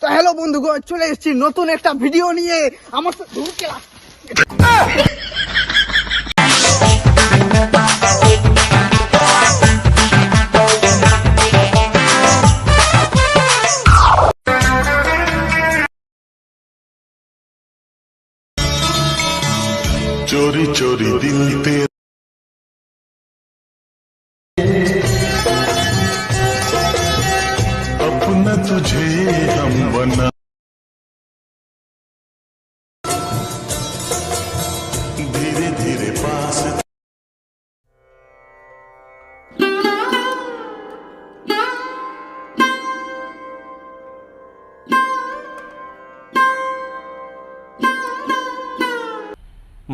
তো হ্যালো বন্ধুগণ, চলে এসেছি নতুন একটা ভিডিও নিয়ে। আমার তো ঢুকে चोरी चोरी दिल तेरा अपना तुझे हम बना धीरे धीरे पास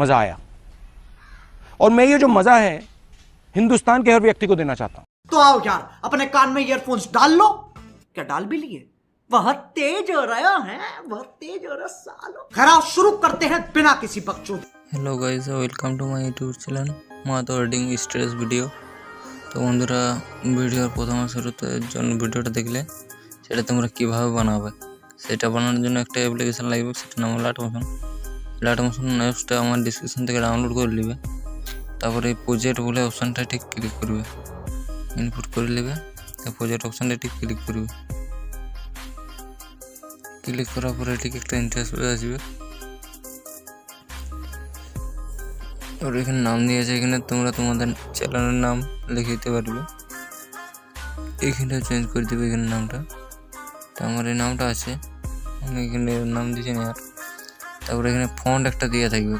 मज़ा आया। और मैं ये जो मज़ा है हिंदुस्तान के हर व्यक्ति को देना चाहता हूँ। तो आओ यार, अपने कान में ईयरफोन्स डाल लो। क्या डाल भी लिए? बहुत तेज हो रहा है, बहुत तेज हो रहा सालो। खैर आओ शुरू करते हैं बिना किसी बकचोदी। Hello guys, welcome to my YouTube channel Mahato wedding stress video. তো বন্ধুরা, ভিডিওর প্রথম শুরুতে জন্য ভিডিওটা দেখলে সেটা তোমরা কীভাবে বানাবে সেটা বানানোর জন্য একটা অ্যাপ্লিকেশান লাগবে, সেটা নাম লাইটমোশন। লাইটমোশন অ্যাপসটা আমার ডিসক্রিপশন থেকে ডাউনলোড করে নেবে। তারপরে এই প্রজেক্ট বলে অপশানটা ঠিক ক্লিক করবে, ইনপুট করে নেবে। প্রজেক্ট অপশানটা ঠিক ক্লিক করবে। ক্লিক করার পরে ঠিক একটা ইন্টারফেস আসবে। আর এখানে নাম দিয়েছে, এখানে তোমরা তোমাদের চ্যানেলের নাম লিখে দিতে পারবে। এখানে চেঞ্জ করে দেবে এখানে নামটা। তো আমার এই নামটা আছে, আমি এখানে নাম দিচ্ছি না। আর তারপরে এখানে ফন্ট একটা দেওয়া থাকবে।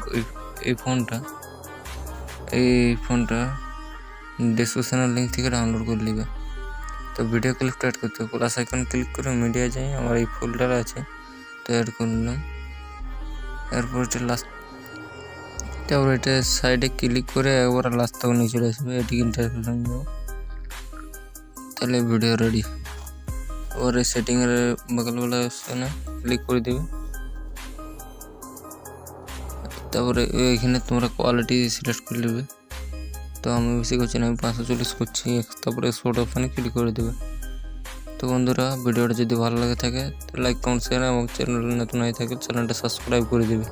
এই ফন্টটা ডেসক্রিপশনের লিঙ্ক থেকে ডাউনলোড করে নেবে। তো ভিডিও ক্লিপটা অ্যাড করতে হবে। প্লাস আইকন ক্লিক করে মিডিয়া যাই, আমার এই ফোল্ডার আছে, তো অ্যাড করে নিলাম। এরপর এটা লাস্ট, তারপর এটা সাইডে ক্লিক করে একবার লাস্ট তখন নিয়ে চলে আসবে। এটি ইন্টারফেস হয়ে যাবে, তাহলে ভিডিও রেডি। ওর এই সেটিংয়ের বগলওয়ালা অপশানে ক্লিক করে দেবে। তারপরে এখানে তোমরা কোয়ালিটি সিলেক্ট করে নেবে। তো আমি বেশি করছি না, আমি 540 করছি। তারপরে শর্ট অপশানে ক্লিক করে দেবে। তো বন্ধুরা, ভিডিওটা যদি ভালো লাগে থাকে তো লাইক, কমেন্ট, শেয়ার এবং চ্যানেল নতুন হয়ে থাকে চ্যানেলটা সাবস্ক্রাইব করে দেবে।